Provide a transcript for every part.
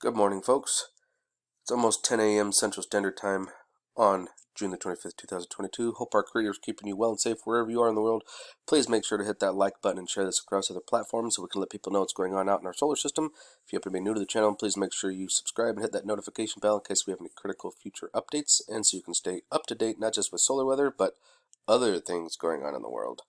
Good morning, folks. It's almost 10 a.m. Central Standard Time on June the 25th, 2022. Hope our Creator is keeping you well and safe wherever you are in the world. Please make sure to hit that like button and share this across other platforms so we can let people know what's going on out in our solar system. If you happen to be new to the channel, please make sure you subscribe and hit that notification bell in case we have any critical future updates, and so you can stay up to date not just with solar weather, but other things going on in the world.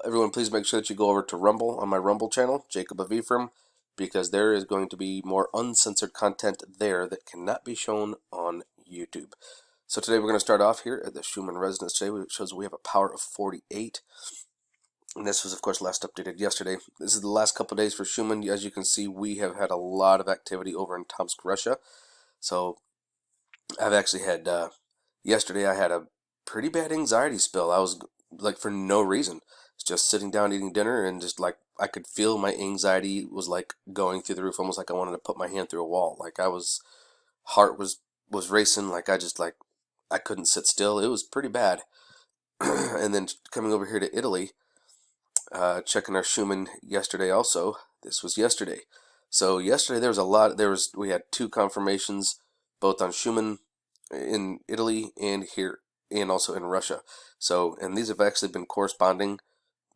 Everyone, please make sure that you go over to Rumble on my Rumble channel, Jacob of Ephraim, because there is going to be more uncensored content there that cannot be shown on YouTube. So today we're going to start off here at the Schumann resonance today, which shows we have a power of 48. And this was, of course, last updated yesterday. This is the last couple of days for Schumann. As you can see, we have had a lot of activity over in Tomsk, Russia. So I've actually had, yesterday I had a pretty bad anxiety spill. I was like, for no reason. It's just sitting down eating dinner, and just like I could feel my anxiety was like going through the roof, almost like I wanted to put my hand through a wall. Like heart was racing. Like I couldn't sit still. It was pretty bad. And then coming over here to Italy, checking our Schumann yesterday. Also, this was yesterday. So yesterday there was a lot. We had two confirmations, both on Schumann in Italy and here, and also in Russia. So, and these have actually been corresponding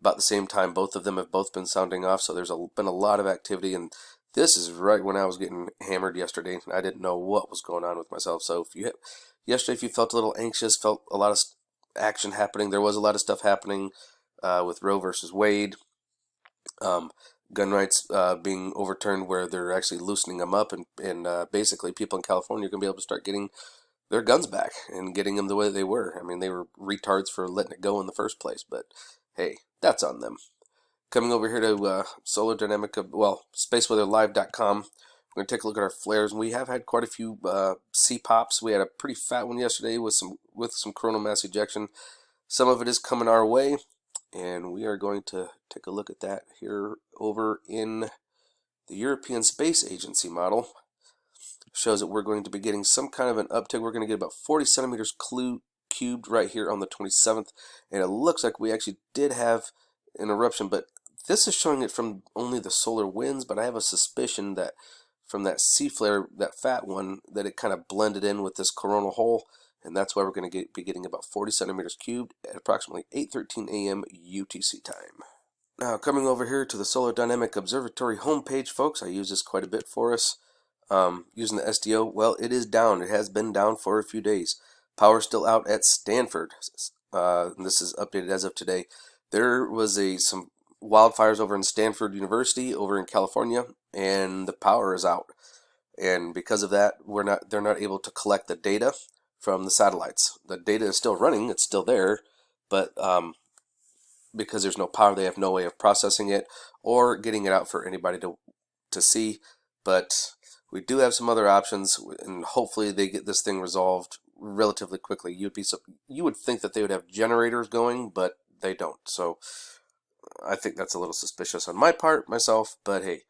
about the same time. Both of them have both been sounding off, so there's been a lot of activity, and this is right when I was getting hammered yesterday. I didn't know what was going on with myself. So yesterday, if you felt a little anxious, felt a lot of action happening, there was a lot of stuff happening with Roe versus Wade, gun rights being overturned, where they're actually loosening them up, and basically people in California are going to be able to start getting their guns back and getting them the way they were. I mean, they were retards for letting it go in the first place, but hey, that's on them. Coming over here to Solar Dynamic, spaceweatherlive.com. We're going to take a look at our flares, and we have had quite a few C-pops. We had a pretty fat one yesterday with some coronal mass ejection. Some of it is coming our way, and we are going to take a look at that here over in the European Space Agency model. Shows that we're going to be getting some kind of an uptick. We're going to get about 40 centimeters cubed right here on the 27th, and it looks like we actually did have an eruption, but this is showing it from only the solar winds, but I have a suspicion that from that C flare, that fat one, that it kind of blended in with this coronal hole, and that's why we're going to be getting about 40 centimeters cubed at approximately 8:13 a.m. UTC time. Now, coming over here to the Solar Dynamic Observatory homepage, folks, I use this quite a bit for us. Using the SDO, well, it is down. It has been down for a few days. Power still out at Stanford. This is updated as of today. There was some wildfires over in Stanford University over in California, and the power is out. And because of that, they're not able to collect the data from the satellites. The data is still running. It's still there, but because there's no power, they have no way of processing it or getting it out for anybody to see. But we do have some other options, and hopefully they get this thing resolved relatively quickly. You would think that they would have generators going, but they don't. So I think that's a little suspicious on my part, myself, but hey,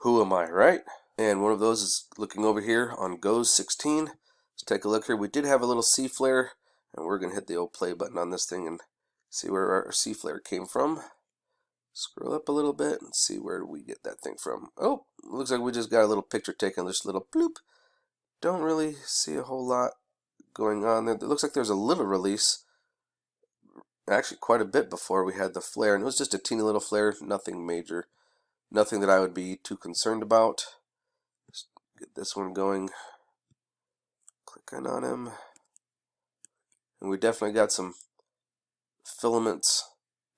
who am I, right? And one of those is looking over here on GOES 16. Let's take a look here. We did have a little C flare, and we're going to hit the old play button on this thing and see where our C flare came from. Scroll up a little bit and see where we get that thing from. Oh, looks like we just got a little picture taken, just a little bloop. Don't really see a whole lot going on there. It looks like there's a little release, actually quite a bit before we had the flare, and it was just a teeny little flare, nothing major, nothing that I would be too concerned about. Just get this one going, clicking on him, and we definitely got some filaments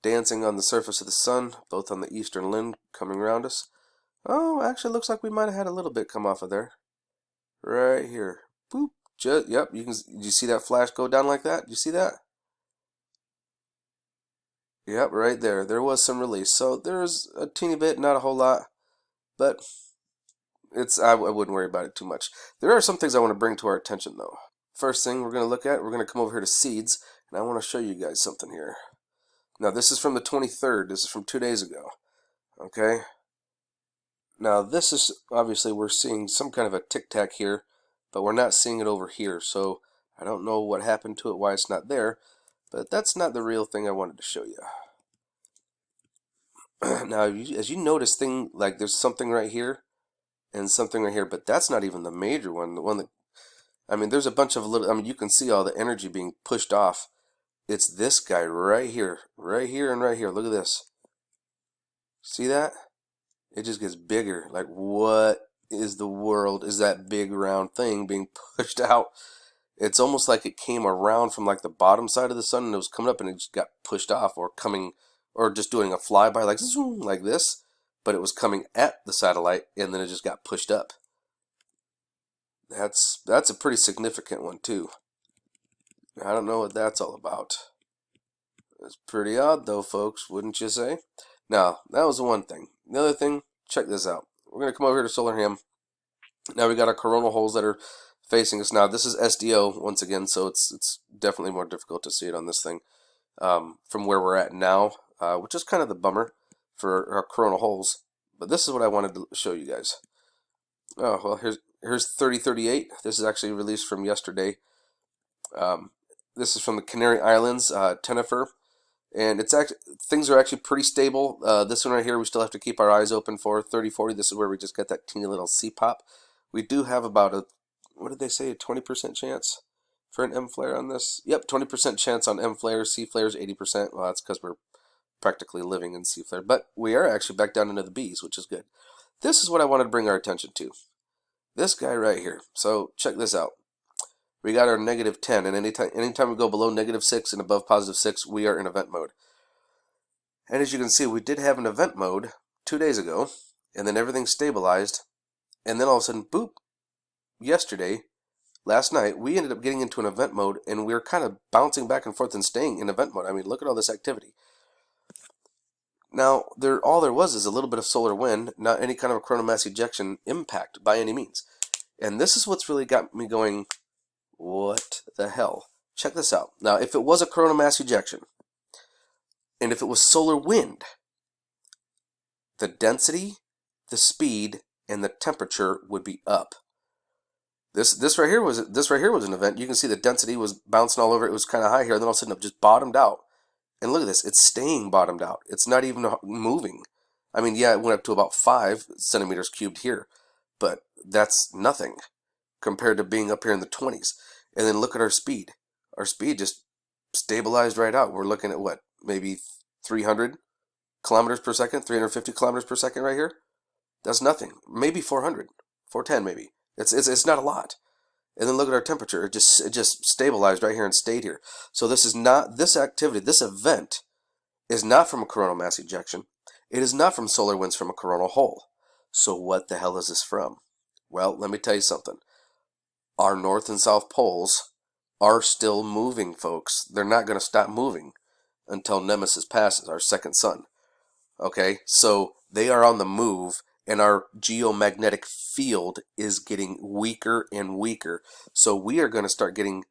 dancing on the surface of the sun, both on the eastern limb coming around us. Oh, actually looks like we might have had a little bit come off of there. Right here. Boop. Yep, did you see that flash go down like that? Did you see that? Yep, right there. There was some release. So there's a teeny bit, not a whole lot, but I wouldn't worry about it too much. There are some things I want to bring to our attention though. First thing we're going to look at, we're going to come over here to seeds, and I want to show you guys something here. Now this is from the 23rd. This is from 2 days ago. Okay. Now this is, obviously we're seeing some kind of a tic-tac here, but we're not seeing it over here. So I don't know what happened to it, why it's not there, but that's not the real thing I wanted to show you. Now, as you notice, there's something right here, and something right here, but that's not even the major one. The one that, I mean, there's a bunch of little, I mean, you can see all the energy being pushed off. It's this guy right here, and right here. Look at this. See that? It just gets bigger. Like, what is the world? Is that big round thing being pushed out? It's almost like it came around from like the bottom side of the sun and it was coming up and it just got pushed off, or coming, or just doing a flyby like zoom, like this, but it was coming at the satellite and then it just got pushed up. That's a pretty significant one too. I don't know what that's all about. It's pretty odd though, folks, wouldn't you say? Now, that was the one thing. The other thing, check this out. We're going to come over here to Solar Ham. Now we got our coronal holes that are facing us. Now this is SDO once again, so it's definitely more difficult to see it on this thing from where we're at now, which is kind of the bummer for our coronal holes. But this is what I wanted to show you guys. Oh well, here's 3038. This is actually released from yesterday. This is from the Canary Islands, Tenerife, and it's actually, things are actually pretty stable. This one right here, we still have to keep our eyes open for 3040. This is where we just get that teeny little C pop. We do have about a, what did they say, a 20% chance for an M flare on this? Yep, 20% chance on M flares. C flares 80%. Well, that's because we're practically living in C flare, but we are actually back down into the B's, which is good. This is what I wanted to bring our attention to. This guy right here. So check this out. We got our -10, and anytime we go below -6 and above +6, we are in event mode. And as you can see, we did have an event mode 2 days ago, and then everything stabilized, and then all of a sudden, boop, last night, we ended up getting into an event mode, and we were kind of bouncing back and forth and staying in event mode. I mean, look at all this activity. Now, all there was is a little bit of solar wind, not any kind of a coronal mass ejection impact by any means. And this is what's really got me going, what the hell? Check this out. Now, if it was a coronal mass ejection, and if it was solar wind, the density, the speed, and the temperature would be up. This right here was an event. You can see the density was bouncing all over. It was kind of high here, and then all of a sudden it just bottomed out. And look at this. It's staying bottomed out. It's not even moving. I mean, yeah, it went up to about 5 centimeters cubed here, but that's nothing compared to being up here in the 20s. And then look at our speed. Our speed just stabilized right out. We're looking at what? Maybe 300 kilometers per second, 350 kilometers per second right here. That's nothing. Maybe 400, 410 maybe. It's not a lot. And then look at our temperature. It just stabilized right here and stayed here. So this is not, this activity, this event is not from a coronal mass ejection. It is not from solar winds from a coronal hole. So what the hell is this from? Well, let me tell you something. Our north and south poles are still moving, folks. They're not going to stop moving until Nemesis passes, our second sun. Okay, so they are on the move, and our geomagnetic field is getting weaker and weaker. So we are going to start getting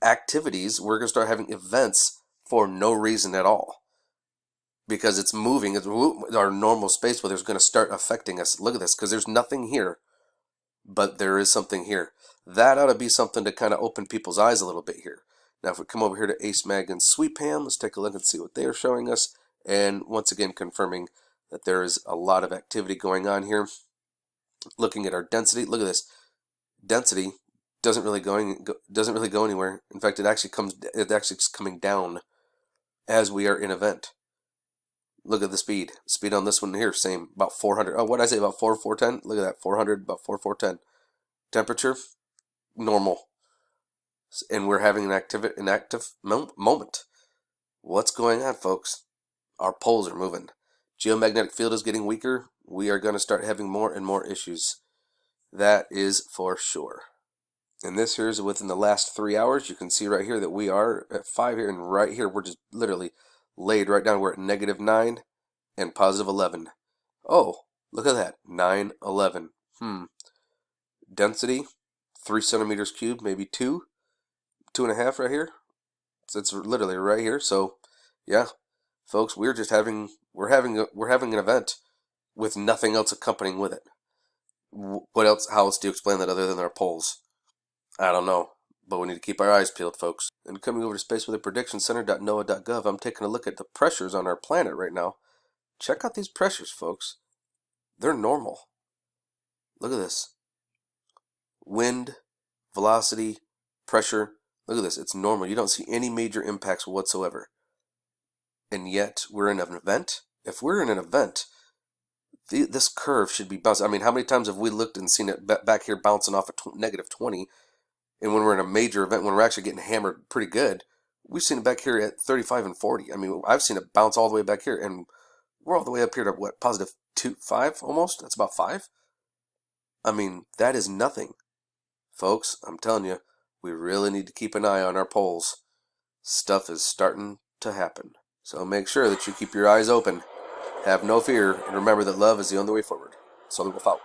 activities. We're going to start having events for no reason at all, because it's moving. It's our normal space weather is going to start affecting us. Look at this, because there's nothing here, but there is something here. That ought to be something to kind of open people's eyes a little bit here. Now, if we come over here to Ace Mag and Sweep Ham, let's take a look and see what they are showing us. And once again, confirming that there is a lot of activity going on here. Looking at our density, look at this. Density doesn't really go anywhere. In fact, it actually is coming down as we are in event. Look at the speed. Speed on this one here, same, about 400. Oh, what did I say, about 410? Look at that, 400, about 410. Temperature, normal. And we're having an active moment. What's going on, folks? Our poles are moving. Geomagnetic field is getting weaker. We are going to start having more and more issues. That is for sure. And this here is within the last 3 hours. You can see right here that we are at 5 here, and right here we're just literally laid right down. We're at -9 and +11. Oh, look at that, 9, 11. Density, 3 centimeters cubed, maybe 2.5 right here. So it's literally right here. So, yeah, folks, we're having an event with nothing else accompanying with it. What else? How else do you explain that other than our poles? I don't know, but we need to keep our eyes peeled, folks. And coming over to spaceweatherpredictioncenter.noaa.gov, I'm taking a look at the pressures on our planet right now. Check out these pressures, folks. They're normal. Look at this. Wind, velocity, pressure. Look at this. It's normal. You don't see any major impacts whatsoever. And yet, we're in an event. If we're in an event, this curve should be bouncing. I mean, how many times have we looked and seen it back here bouncing off a negative 20? And when we're in a major event, when we're actually getting hammered pretty good, we've seen it back here at 35 and 40. I mean, I've seen it bounce all the way back here, and we're all the way up here to what, positive 5 almost? That's about 5. I mean, that is nothing. Folks, I'm telling you, we really need to keep an eye on our poles. Stuff is starting to happen. So make sure that you keep your eyes open. Have no fear, and remember that love is the only way forward. So, out.